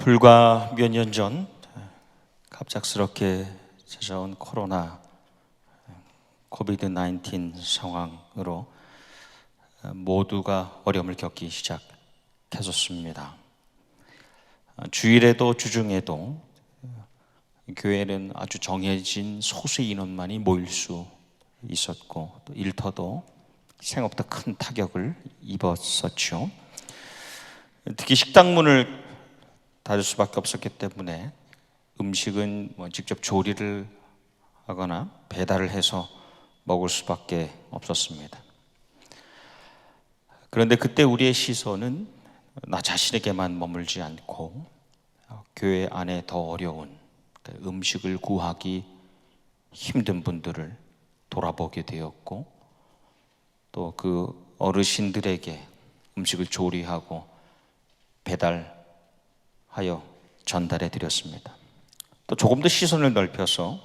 불과 몇 년 전 갑작스럽게 찾아온 코로나 코비드 19 상황으로 모두가 어려움을 겪기 시작했었습니다. 주일에도 주중에도 교회는 아주 정해진 소수 인원만이 모일 수 있었고, 또 일터도 생업도 큰 타격을 입었었죠. 특히 식당 문을 닫을 수밖에 없었기 때문에 음식은 직접 조리를 하거나 배달을 해서 먹을 수밖에 없었습니다. 그런데 그때 우리의 시선은 나 자신에게만 머물지 않고 교회 안에 더 어려운 음식을 구하기 힘든 분들을 돌아보게 되었고, 또 그 어르신들에게 음식을 조리하고 배달하여 전달해 드렸습니다. 또 조금 더 시선을 넓혀서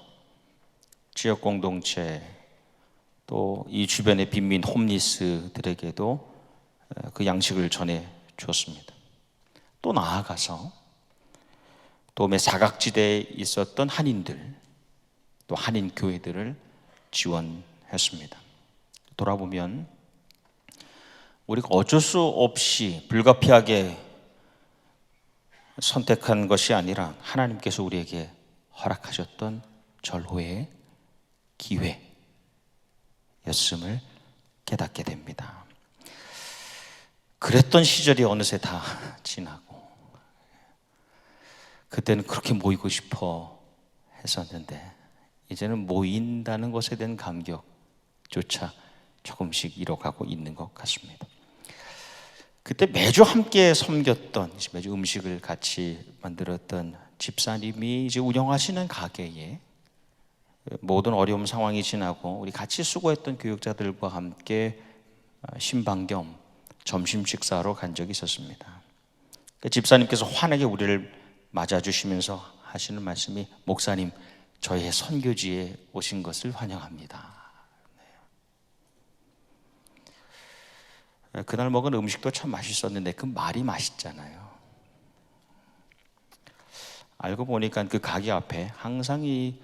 지역 공동체, 또 이 주변의 빈민 홈리스들에게도 그 양식을 전해 주었습니다. 또 나아가서 도매 사각지대에 있었던 한인들, 또 한인 교회들을 지원했습니다. 돌아보면 우리가 어쩔 수 없이 불가피하게 선택한 것이 아니라 하나님께서 우리에게 허락하셨던 절호의 기회였음을 깨닫게 됩니다. 그랬던 시절이 어느새 다 지나고, 그때는 그렇게 모이고 싶어 했었는데 이제는 모인다는 것에 대한 감격조차 조금씩 잃어가고 있는 것 같습니다. 그때 매주 함께 섬겼던, 매주 음식을 같이 만들었던 집사님이 이제 운영하시는 가게에 모든 어려움 상황이 지나고 우리 같이 수고했던 교육자들과 함께 신방 겸 점심 식사로 간 적이 있었습니다. 집사님께서 환하게 우리를 맞아주시면서 하시는 말씀이, 목사님, 저의 선교지에 오신 것을 환영합니다. 그날 먹은 음식도 참 맛있었는데 그 말이 맛있잖아요. 알고 보니까 그 가게 앞에 항상 이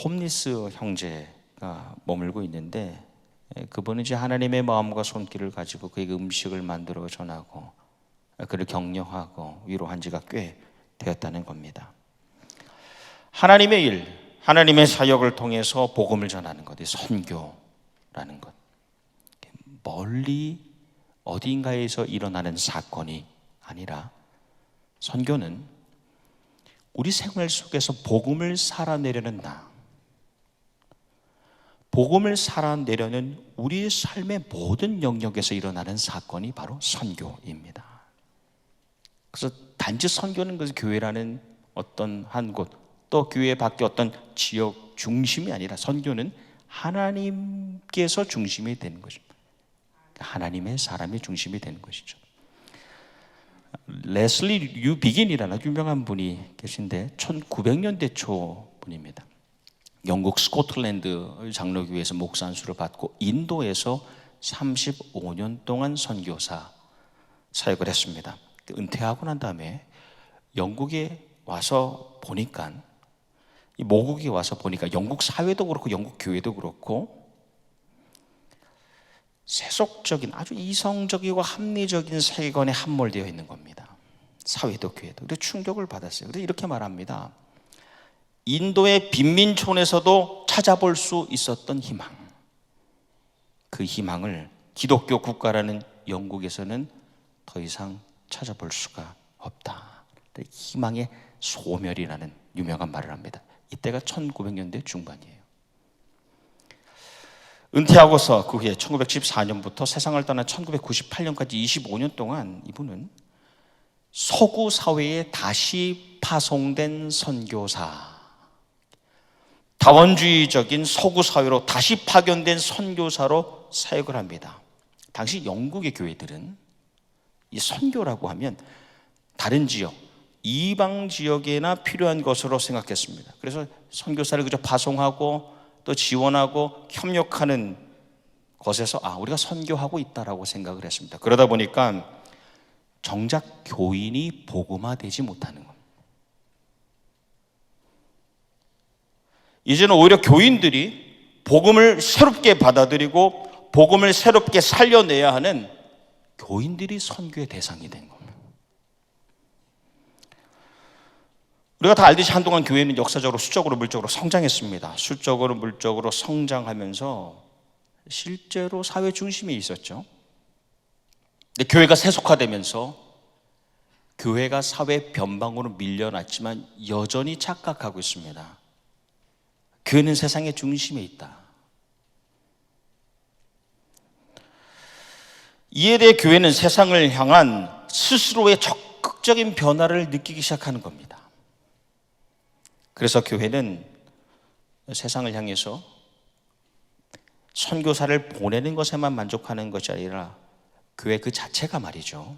홈리스 형제가 머물고 있는데, 그분은 이제 하나님의 마음과 손길을 가지고 그에게 음식을 만들어 전하고 그를 격려하고 위로한 지가 꽤 되었다는 겁니다. 하나님의 일, 하나님의 사역을 통해서 복음을 전하는 것, 선교라는 것, 멀리 어딘가에서 일어나는 사건이 아니라, 선교는 우리 생활 속에서 복음을 살아내려는 복음을 살아내려는 우리의 삶의 모든 영역에서 일어나는 사건이 바로 선교입니다. 그래서 단지 선교는 그 교회라는 어떤 한 곳, 또 교회 밖에 어떤 지역 중심이 아니라, 선교는 하나님께서 중심이 되는 것입니다. 하나님의 사람이 중심이 되는 것이죠. 레슬리 유 비긴이라는 유명한 분이 계신데 1900년대 초 분입니다. 영국 스코틀랜드 장로교회에서 목사 안수를 받고 인도에서 35년 동안 선교사 사역을 했습니다. 은퇴하고 난 다음에 영국에 와서 보니까, 이 모국에 와서 보니까 영국 사회도 그렇고 영국 교회도 그렇고 세속적인, 아주 이성적이고 합리적인 세계관에 함몰되어 있는 겁니다. 사회도 교회도. 그래서 충격을 받았어요. 그래서 이렇게 말합니다. 인도의 빈민촌에서도 찾아볼 수 있었던 희망, 그 희망을 기독교 국가라는 영국에서는 더 이상 찾아볼 수가 없다. 희망의 소멸이라는 유명한 말을 합니다. 이때가 1900년대 중반이에요. 은퇴하고서 그 후에 1914년부터 세상을 떠난 1998년까지 25년 동안 이분은 서구 사회에 다시 파송된 선교사, 다원주의적인 서구 사회로 다시 파견된 선교사로 사역을 합니다. 당시 영국의 교회들은 이 선교라고 하면 다른 지역, 이방 지역에나 필요한 것으로 생각했습니다. 그래서 선교사를 그저 파송하고 또 지원하고 협력하는 것에서 우리가 선교하고 있다라고 생각을 했습니다. 그러다 보니까 정작 교인이 복음화되지 못하는 겁니다. 이제는 오히려 교인들이 복음을 새롭게 받아들이고 복음을 새롭게 살려내야 하는 교인들이 선교의 대상이 된 겁니다. 우리가 다 알듯이 한동안 교회는 역사적으로 수적으로 물적으로 성장했습니다. 수적으로 물적으로 성장하면서 실제로 사회 중심에 있었죠. 근데 교회가 세속화되면서 교회가 사회 변방으로 밀려났지만 여전히 착각하고 있습니다. 교회는 세상의 중심에 있다. 이에 대해 교회는 세상을 향한 스스로의 적극적인 변화를 느끼기 시작하는 겁니다. 그래서 교회는 세상을 향해서 선교사를 보내는 것에만 만족하는 것이 아니라 교회 그 자체가 말이죠,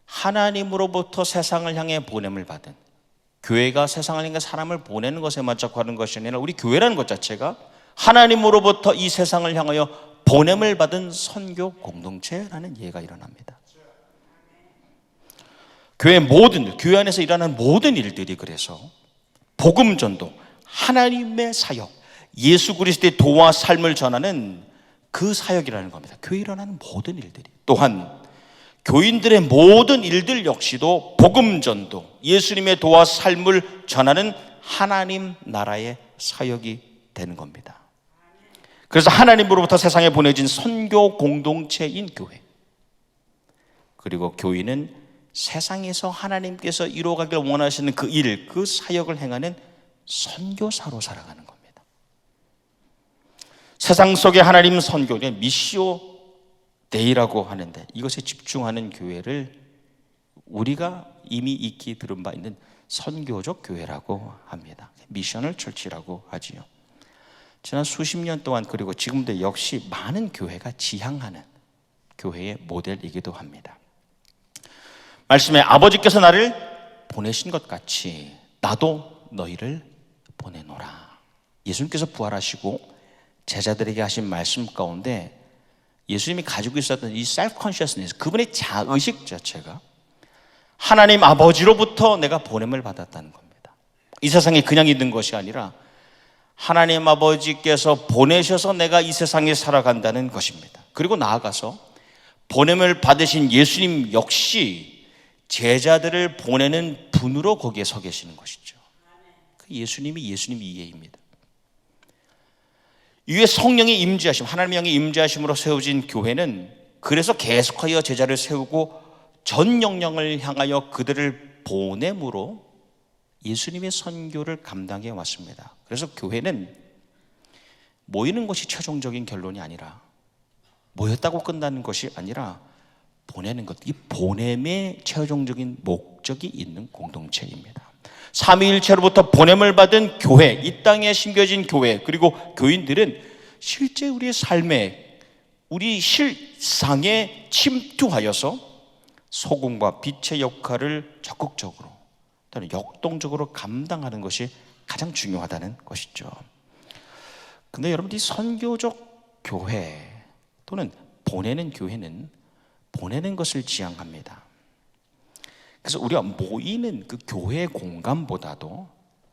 하나님으로부터 세상을 향해 보냄을 받은, 교회가 세상을 향해 사람을 보내는 것에 만족하는 것이 아니라 우리 교회라는 것 자체가 하나님으로부터 이 세상을 향하여 보냄을 받은 선교 공동체라는 이해가 일어납니다. 교회 안에서 일어나는 모든 일들이 그래서 복음 전도, 하나님의 사역, 예수 그리스도의 도와 삶을 전하는 그 사역이라는 겁니다. 교회에 일어나는 모든 일들이. 또한 교인들의 모든 일들 역시도 복음 전도, 예수님의 도와 삶을 전하는 하나님 나라의 사역이 되는 겁니다. 그래서 하나님으로부터 세상에 보내진 선교 공동체인 교회, 그리고 교인은 세상에서 하나님께서 이루어가길 원하시는 그 일, 그 사역을 행하는 선교사로 살아가는 겁니다. 세상 속의 하나님 선교는 미시오 데이라고 하는데, 이것에 집중하는 교회를 우리가 이미 익히 들은 바 있는 선교적 교회라고 합니다. 미셔널 처치라고 하지요. 지난 수십 년 동안, 그리고 지금도 역시 많은 교회가 지향하는 교회의 모델이기도 합니다. 말씀에 아버지께서 나를 보내신 것 같이 나도 너희를 보내노라. 예수님께서 부활하시고 제자들에게 하신 말씀 가운데 예수님이 가지고 있었던 이 self-consciousness, 그분의 자의식 자체가 하나님 아버지로부터 내가 보냄을 받았다는 겁니다. 이 세상에 그냥 있는 것이 아니라 하나님 아버지께서 보내셔서 내가 이 세상에 살아간다는 것입니다. 그리고 나아가서 보냄을 받으신 예수님 역시 제자들을 보내는 분으로 거기에 서 계시는 것이죠. 그 예수님이 이해입니다. 이후에 성령의 임재하심, 하나님의 영의 임재하심으로 세워진 교회는 그래서 계속하여 제자를 세우고 전 영역을 향하여 그들을 보냄으로 예수님의 선교를 감당해 왔습니다. 그래서 교회는 모이는 것이 최종적인 결론이 아니라, 모였다고 끝나는 것이 아니라 보내는 것, 이 보냄의 최종적인 목적이 있는 공동체입니다. 삼위일체로부터 보냄을 받은 교회, 이 땅에 심겨진 교회, 그리고 교인들은 실제 우리의 삶에, 우리 실상에 침투하여서 소금과 빛의 역할을 적극적으로 또는 역동적으로 감당하는 것이 가장 중요하다는 것이죠. 근데 여러분, 이 선교적 교회 또는 보내는 교회는 보내는 것을 지향합니다. 그래서 우리가 모이는 그 교회 공간보다도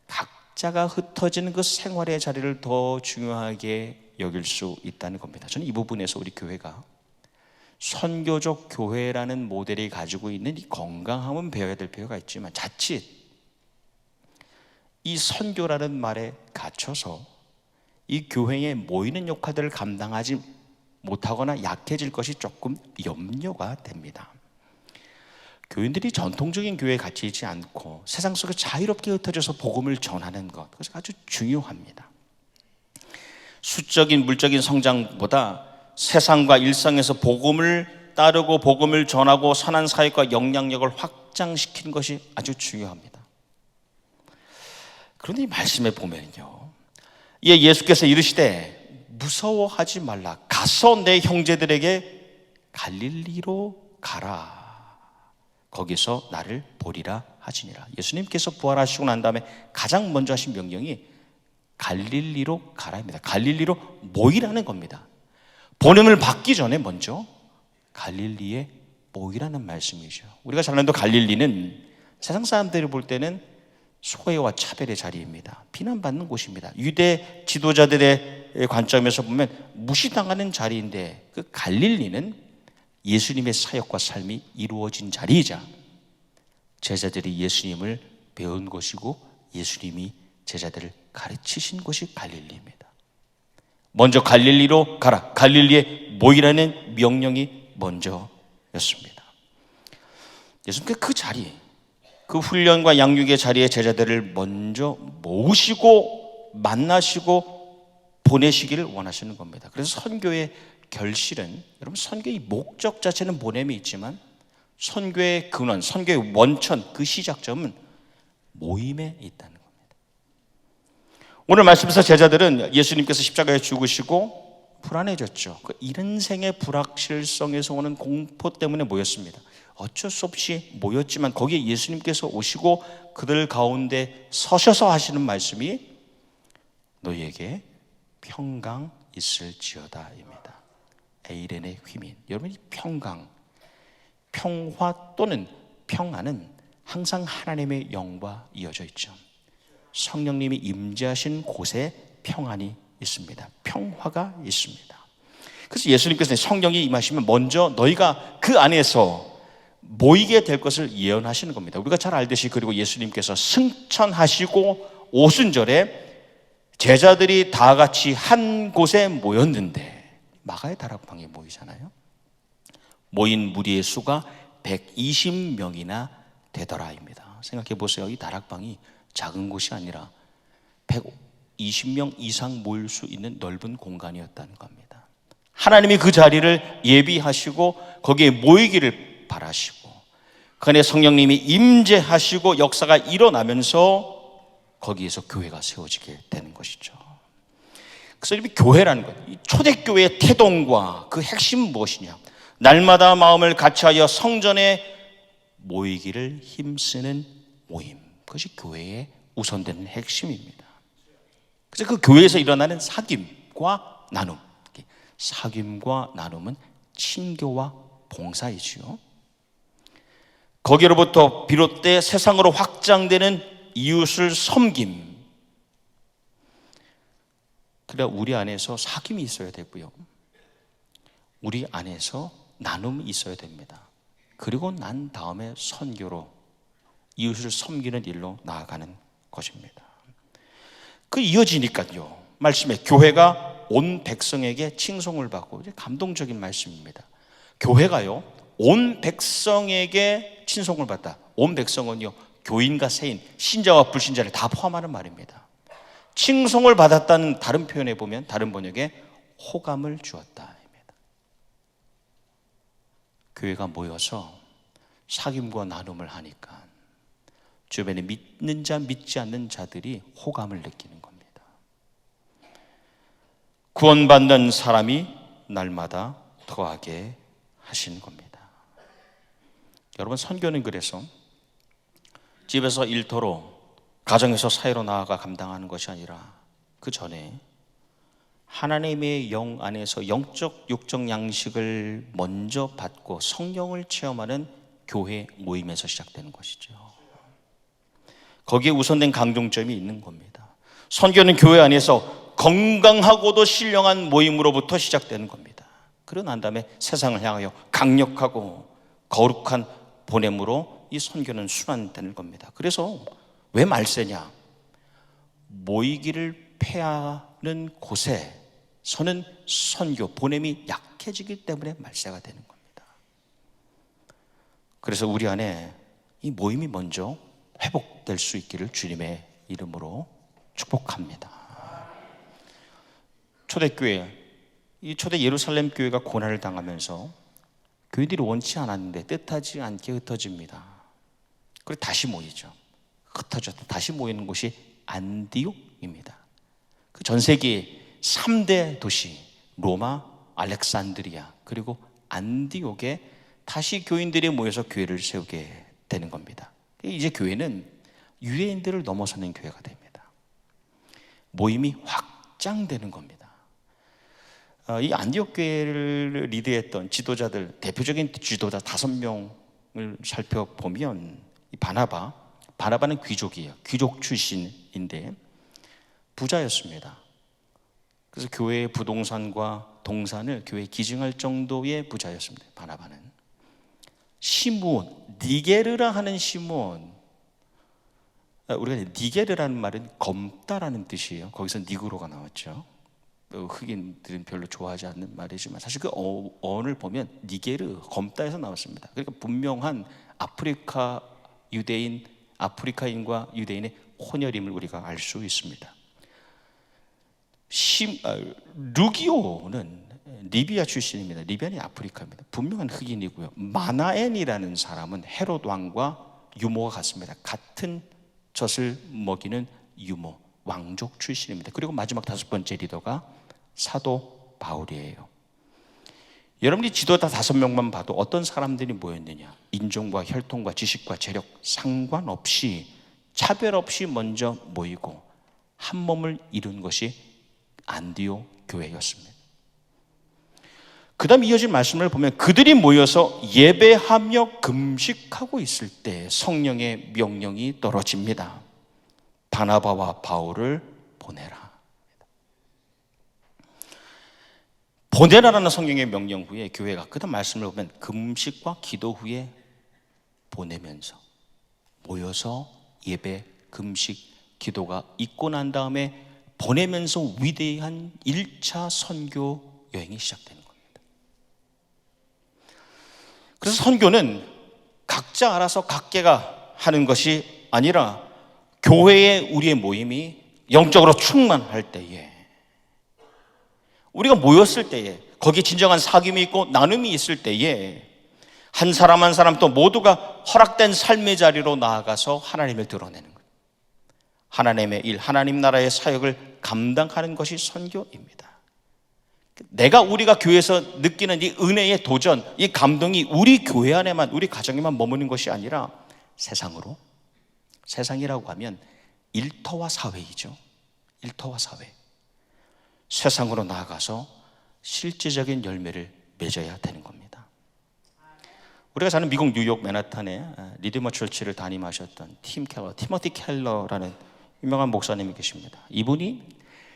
각자가 흩어지는 그 생활의 자리를 더 중요하게 여길 수 있다는 겁니다. 저는 이 부분에서 우리 교회가 선교적 교회라는 모델이 가지고 있는 이 건강함은 배워야 될 필요가 있지만, 자칫 이 선교라는 말에 갇혀서 이 교회에 모이는 역할들을 감당하지 못하거나 약해질 것이 조금 염려가 됩니다. 교인들이 전통적인 교회에 갇혀 있지 않고 세상 속에 자유롭게 흩어져서 복음을 전하는 것, 그것이 아주 중요합니다. 수적인 물적인 성장보다 세상과 일상에서 복음을 따르고 복음을 전하고 선한 사역과 영향력을 확장시키는 것이 아주 중요합니다. 그런데 이 말씀에 보면요, 예수께서 이르시되 무서워하지 말라, 가서 내 형제들에게 갈릴리로 가라, 거기서 나를 보리라 하시니라. 예수님께서 부활하시고 난 다음에 가장 먼저 하신 명령이 갈릴리로 가라입니다. 갈릴리로 모이라는 겁니다. 보냄을 받기 전에 먼저 갈릴리에 모이라는 말씀이죠. 우리가 잘 아는 갈릴리는 세상 사람들이 볼 때는 소외와 차별의 자리입니다. 비난받는 곳입니다. 유대 지도자들의 관점에서 보면 무시당하는 자리인데, 그 갈릴리는 예수님의 사역과 삶이 이루어진 자리이자 제자들이 예수님을 배운 곳이고 예수님이 제자들을 가르치신 곳이 갈릴리입니다. 먼저 갈릴리로 가라, 갈릴리에 모이라는 명령이 먼저였습니다. 예수님께서 그 자리, 그 훈련과 양육의 자리에 제자들을 먼저 모으시고 만나시고 보내시기를 원하시는 겁니다. 그래서 선교의 결실은, 여러분, 선교의 목적 자체는 보냄이 있지만 선교의 근원, 선교의 원천, 그 시작점은 모임에 있다는 겁니다. 오늘 말씀에서 제자들은 예수님께서 십자가에 죽으시고 불안해졌죠. 그 인생의 불확실성에서 오는 공포 때문에 모였습니다. 어쩔 수 없이 모였지만 거기에 예수님께서 오시고 그들 가운데 서셔서 하시는 말씀이 너희에게 평강 있을지어다입니다. 에이렌의 휘민. 여러분, 이 평강, 평화 또는 평안은 항상 하나님의 영과 이어져 있죠. 성령님이 임재하신 곳에 평안이 있습니다. 평화가 있습니다. 그래서 예수님께서 성령이 임하시면 먼저 너희가 그 안에서 모이게 될 것을 예언하시는 겁니다. 우리가 잘 알듯이, 그리고 예수님께서 승천하시고 오순절에 제자들이 다 같이 한 곳에 모였는데, 마가의 다락방에 모이잖아요. 모인 무리의 수가 120명이나 되더라입니다. 생각해 보세요. 이 다락방이 작은 곳이 아니라 120명 이상 모일 수 있는 넓은 공간이었다는 겁니다. 하나님이 그 자리를 예비하시고 거기에 모이기를 바라시고 그 안에 성령님이 임재하시고 역사가 일어나면서 거기에서 교회가 세워지게 되는 것이죠. 그래서 이 교회라는 것, 이 초대교회의 태동과 그 핵심은 무엇이냐? 날마다 마음을 같이하여 성전에 모이기를 힘쓰는 모임, 그것이 교회의 우선되는 핵심입니다. 그래서 그 교회에서 일어나는 사귐과 나눔, 사귐과 나눔은 친교와 봉사이지요. 거기로부터 비롯돼 세상으로 확장되는 이웃을 섬김. 그래야 우리 안에서 사귐이 있어야 되고요, 우리 안에서 나눔이 있어야 됩니다. 그리고 난 다음에 선교로 이웃을 섬기는 일로 나아가는 것입니다. 그 이어지니까요, 말씀에 교회가 온 백성에게 칭송을 받고, 이제 감동적인 말씀입니다. 교회가요 온 백성에게 칭송을 받다. 온 백성은요 교인과 세인, 신자와 불신자를 다 포함하는 말입니다. 칭송을 받았다는 다른 표현에 보면, 다른 번역에 호감을 주었다. 교회가 모여서 사귐과 나눔을 하니까 주변에 믿는 자, 믿지 않는 자들이 호감을 느끼는 겁니다. 구원받는 사람이 날마다 더하게 하신 겁니다. 여러분, 선교는 그래서 집에서 일터로, 가정에서 사회로 나아가 감당하는 것이 아니라 그 전에 하나님의 영 안에서 영적, 육적 양식을 먼저 받고 성령을 체험하는 교회 모임에서 시작되는 것이죠. 거기에 우선된 강조점이 있는 겁니다. 선교는 교회 안에서 건강하고도 신령한 모임으로부터 시작되는 겁니다. 그러고 난 다음에 세상을 향하여 강력하고 거룩한 보냄으로 이 선교는 순환되는 겁니다. 그래서 왜 말세냐? 모이기를 패하는 곳에서는 선교, 보냄이 약해지기 때문에 말세가 되는 겁니다. 그래서 우리 안에 이 모임이 먼저 회복될 수 있기를 주님의 이름으로 축복합니다. 초대교회, 이 초대 예루살렘 교회가 고난을 당하면서 교인들이 원치 않았는데 뜻하지 않게 흩어집니다. 그리고 다시 모이죠. 흩어졌다 다시 모이는 곳이 안디옥입니다. 그 전 세계 3대 도시, 로마, 알렉산드리아, 그리고 안디옥에 다시 교인들이 모여서 교회를 세우게 되는 겁니다. 이제 교회는 유대인들을 넘어서는 교회가 됩니다. 모임이 확장되는 겁니다. 이 안디옥 교회를 리드했던 지도자들, 대표적인 지도자 5명을 살펴보면 이 바나바는 귀족이에요. 귀족 출신인데 부자였습니다. 그래서 교회의 부동산과 동산을 교회에 기증할 정도의 부자였습니다. 바나바는. 시므온, 니게르라 하는 시므온, 우리가 니게르라는 말은 검다라는 뜻이에요. 거기서 니그로가 나왔죠. 흑인들은 별로 좋아하지 않는 말이지만 사실 그 어원을 보면 니게르, 검다에서 나왔습니다. 그러니까 분명한 아프리카 유대인, 아프리카인과 유대인의 혼혈임을 우리가 알 수 있습니다. 루기오는 리비아 출신입니다. 리비아는 아프리카입니다. 분명한 흑인이고요. 마나엔이라는 사람은 헤롯 왕과 유모가 같습니다. 같은 젖을 먹이는 유모, 왕족 출신입니다. 그리고 마지막 5번째 리더가 사도 바울이에요. 여러분이 지도자 5명만 봐도 어떤 사람들이 모였느냐? 인종과 혈통과 지식과 재력 상관없이, 차별 없이 먼저 모이고 한 몸을 이룬 것이 안디옥 교회였습니다. 그 다음 이어진 말씀을 보면 그들이 모여서 예배하며 금식하고 있을 때 성령의 명령이 떨어집니다. 바나바와 바울을 보내라. 보내라라는 성령의 명령 후에 교회가 그 다음 말씀을 보면 금식과 기도 후에 보내면서 모여서 예배, 금식, 기도가 있고 난 다음에 보내면서 위대한 1차 선교 여행이 시작되는 겁니다. 그래서 선교는 각자 알아서 각계가 하는 것이 아니라 교회의 우리의 모임이 영적으로 충만할 때에, 우리가 모였을 때에, 거기에 진정한 사귐이 있고 나눔이 있을 때에 한 사람 한 사람 또 모두가 허락된 삶의 자리로 나아가서 하나님을 드러내는 것, 하나님의 일, 하나님 나라의 사역을 감당하는 것이 선교입니다. 우리가 교회에서 느끼는 이 은혜의 도전, 이 감동이 우리 교회 안에만, 우리 가정에만 머무는 것이 아니라 세상으로, 세상이라고 하면 일터와 사회이죠. 일터와 사회. 세상으로 나아가서 실제적인 열매를 맺어야 되는 겁니다. 우리가 사는 미국 뉴욕 맨하탄에 리디머 철치를 담임하셨던 티모티 켈러라는 유명한 목사님이 계십니다. 이분이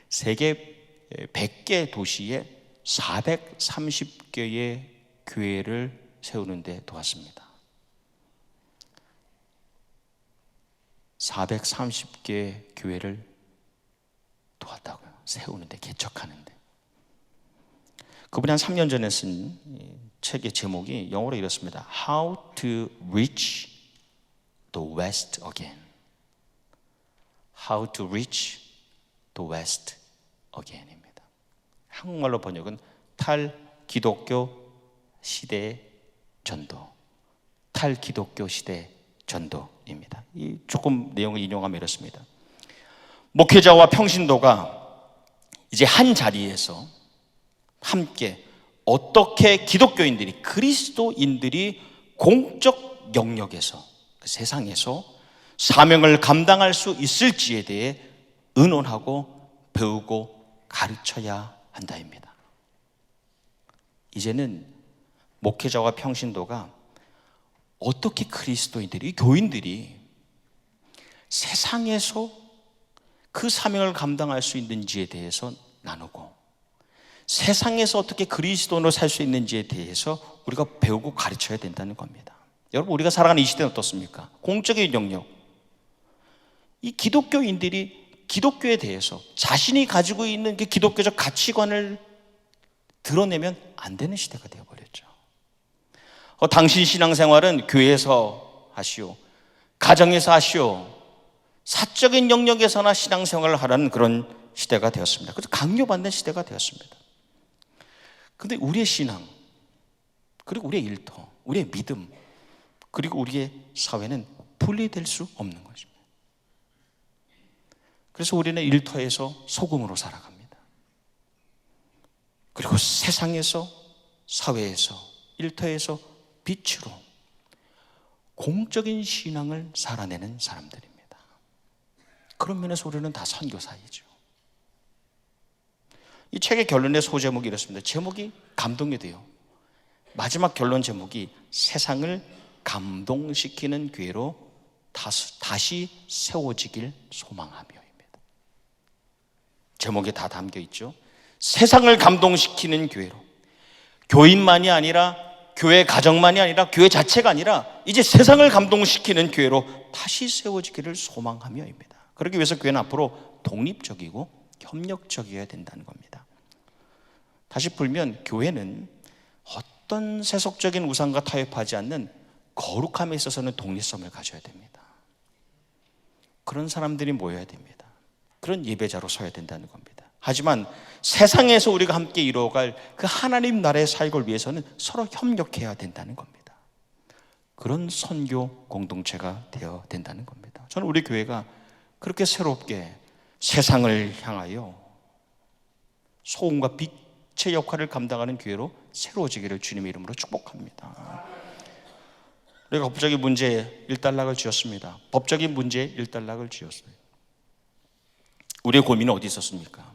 세계 100개 도시에 430개의 교회를 세우는 데 도왔습니다. 430개 교회를 도왔다고요. 세우는데, 개척하는데. 그분이 한 3년 전에 쓴 책의 제목이 영어로 이렇습니다. How to reach the West again. How to reach the West again입니다. 한국말로 번역은 탈기독교 시대 전도, 탈기독교 시대 전도입니다. 조금 내용을 인용하면 이렇습니다. 목회자와 평신도가 이제 한 자리에서 함께 어떻게 기독교인들이, 그리스도인들이 공적 영역에서, 그 세상에서 사명을 감당할 수 있을지에 대해 의논하고 배우고 가르쳐야 한다입니다. 이제는 목회자와 평신도가 어떻게 그리스도인들이, 교인들이 세상에서 그 사명을 감당할 수 있는지에 대해서 나누고, 세상에서 어떻게 그리스도인으로 살 수 있는지에 대해서 우리가 배우고 가르쳐야 된다는 겁니다. 여러분, 우리가 살아가는 이 시대는 어떻습니까? 공적인 영역, 이 기독교인들이 기독교에 대해서 자신이 가지고 있는 그 기독교적 가치관을 드러내면 안 되는 시대가 되어버렸죠. 당신 신앙생활은 교회에서 하시오, 가정에서 하시오, 사적인 영역에서나 신앙생활을 하라는 그런 시대가 되었습니다. 그래서 강요받는 시대가 되었습니다. 그런데 우리의 신앙, 그리고 우리의 일터, 우리의 믿음, 그리고 우리의 사회는 분리될 수 없는 것입니다. 그래서 우리는 일터에서 소금으로 살아갑니다. 그리고 세상에서, 사회에서, 일터에서 빛으로 공적인 신앙을 살아내는 사람들입니다. 그런 면에서 우리는 다 선교사이죠. 이 책의 결론의 소제목이 이렇습니다. 제목이 감동이 돼요. 마지막 결론 제목이 세상을 감동시키는 교회로 다시 세워지길 소망하며입니다. 제목에 다 담겨 있죠. 세상을 감동시키는 교회로. 교인만이 아니라, 교회 가정만이 아니라, 교회 자체가 아니라 이제 세상을 감동시키는 교회로 다시 세워지기를 소망하며입니다. 그러기 위해서 교회는 앞으로 독립적이고 협력적이어야 된다는 겁니다. 다시 풀면 교회는 어떤 세속적인 우상과 타협하지 않는 거룩함에 있어서는 독립성을 가져야 됩니다. 그런 사람들이 모여야 됩니다. 그런 예배자로 서야 된다는 겁니다. 하지만 세상에서 우리가 함께 이루어갈 그 하나님 나라의 사역을 위해서는 서로 협력해야 된다는 겁니다. 그런 선교 공동체가 되어야 된다는 겁니다. 저는 우리 교회가 그렇게 새롭게 세상을 향하여 소금과 빛의 역할을 감당하는 교회로 새로워지기를 주님의 이름으로 축복합니다. 우리가 법적인 문제에 일단락을 지었습니다. 법적인 문제에 일단락을 지었어요. 우리의 고민은 어디 있었습니까?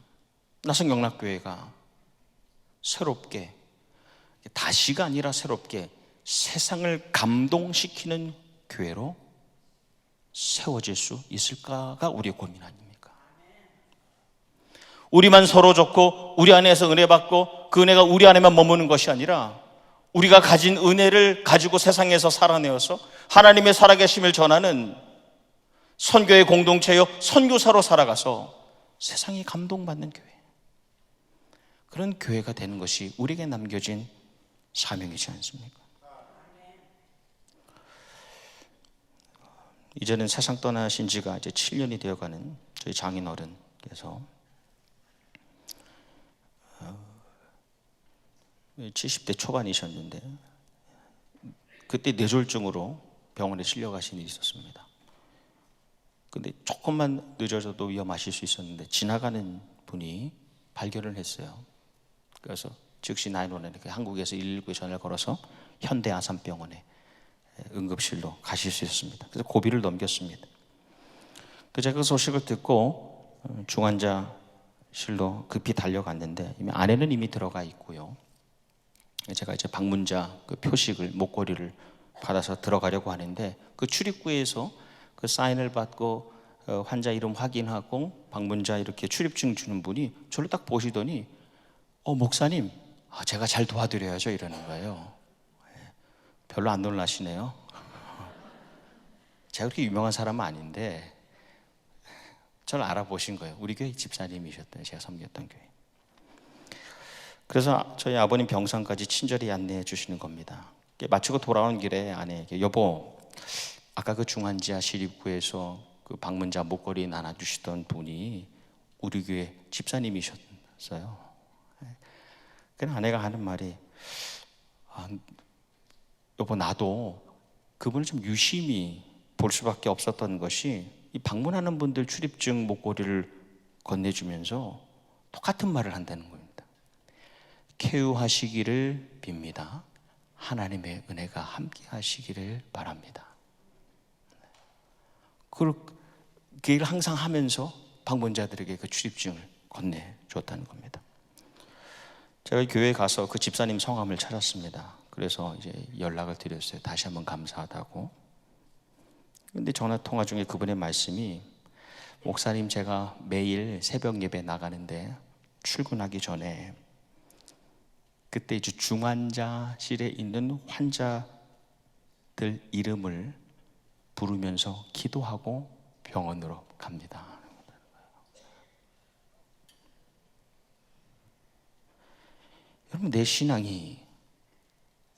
나성경락교회가 새롭게, 다시가 아니라 새롭게 세상을 감동시키는 교회로 세워질 수 있을까가 우리의 고민 아닙니까? 우리만 서로 좋고 우리 안에서 은혜 받고 그 은혜가 우리 안에만 머무는 것이 아니라 우리가 가진 은혜를 가지고 세상에서 살아내어서 하나님의 살아계심을 전하는 선교의 공동체요, 선교사로 살아가서 세상이 감동받는 교회, 그런 교회가 되는 것이 우리에게 남겨진 사명이지 않습니까? 이제는 세상 떠나신 지가 이제 7년이 되어가는 저희 장인어른께서 70대 초반이셨는데 그때 뇌졸중으로 병원에 실려가신 일이 있었습니다. 근데 조금만 늦어져도 위험하실 수 있었는데 지나가는 분이 발견을 했어요. 그래서 즉시 911, 한국에서 119에 전화를 걸어서 현대 아산병원에 응급실로 가실 수 있었습니다. 그래서 고비를 넘겼습니다. 제가 그 소식을 듣고 중환자실로 급히 달려갔는데 안에는 이미 들어가 있고요. 제가 이제 방문자 그 표식을, 목걸이를 받아서 들어가려고 하는데 그 출입구에서 그 사인을 받고 환자 이름 확인하고 방문자 이렇게 출입증 주는 분이 저를 딱 보시더니 목사님, 제가 잘 도와드려야죠 이러는 거예요. 별로 안 놀라시네요. 제가 그렇게 유명한 사람은 아닌데 저를 알아보신 거예요. 우리 교회 집사님이셨던, 제가 섬겼던 교회. 그래서 저희 아버님 병상까지 친절히 안내해 주시는 겁니다. 마치고 돌아오는 길에 아내에게, 여보, 아까 그 중환자실 입구에서 그 방문자 목걸이 나눠주시던 분이 우리 교회 집사님이셨어요. 그래서 아내가 하는 말이, 여보, 나도 그분을 좀 유심히 볼 수밖에 없었던 것이 이 방문하는 분들 출입증 목걸이를 건네주면서 똑같은 말을 한다는 겁니다. 쾌유하시기를 빕니다. 하나님의 은혜가 함께 하시기를 바랍니다. 그 일을 항상 하면서 방문자들에게 그 출입증을 건네줬다는 겁니다. 제가 교회에 가서 그 집사님 성함을 찾았습니다. 그래서 이제 연락을 드렸어요. 다시 한번 감사하다고. 근데 전화 통화 중에 그분의 말씀이, 목사님, 제가 매일 새벽 예배 나가는데 출근하기 전에 그때 이제 중환자실에 있는 환자들 이름을 부르면서 기도하고 병원으로 갑니다. 여러분, 내 신앙이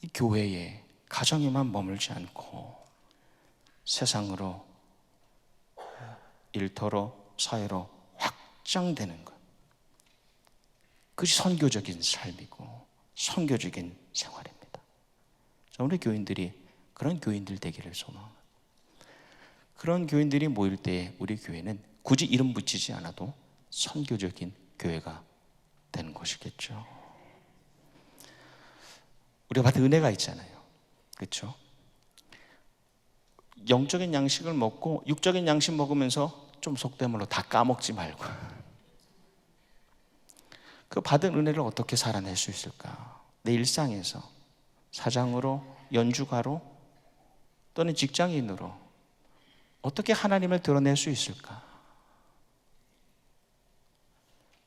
이 교회에, 가정에만 머물지 않고 세상으로, 일터로, 사회로 확장되는 것, 그것이 선교적인 삶이고 선교적인 생활입니다. 우리 교인들이 그런 교인들 되기를 소망합니다. 그런 교인들이 모일 때 우리 교회는 굳이 이름 붙이지 않아도 선교적인 교회가 되는 것이겠죠. 우리가 받은 은혜가 있잖아요. 그렇죠? 영적인 양식을 먹고 육적인 양식 먹으면서 좀 속된 말로 다 까먹지 말고 그 받은 은혜를 어떻게 살아낼 수 있을까? 내 일상에서 사장으로, 연주가로, 또는 직장인으로 어떻게 하나님을 드러낼 수 있을까?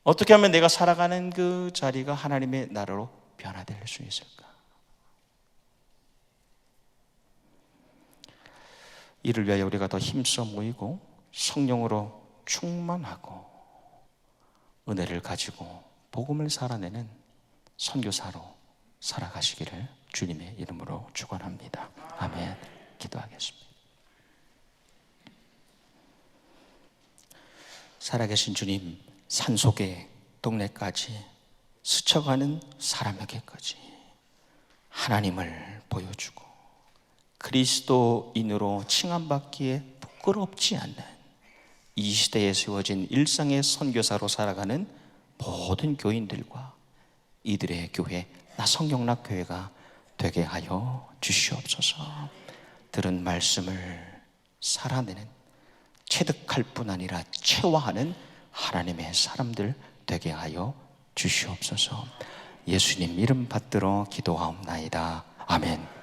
어떻게 하면 내가 살아가는 그 자리가 하나님의 나라로 변화될 수 있을까? 이를 위하여 우리가 더 힘써 모이고 성령으로 충만하고 은혜를 가지고 복음을 살아내는 선교사로 살아가시기를 주님의 이름으로 축원합니다. 아멘. 기도하겠습니다. 살아계신 주님, 산속에 동네까지 스쳐가는 사람에게까지 하나님을 보여주고 그리스도인으로 칭함받기에 부끄럽지 않는 이 시대에 세워진 일상의 선교사로 살아가는 모든 교인들과 이들의 교회, 나성경락교회가 되게 하여 주시옵소서. 들은 말씀을 살아내는, 체득할 뿐 아니라 체화하는 하나님의 사람들 되게 하여 주시옵소서. 예수님 이름 받들어 기도하옵나이다. 아멘.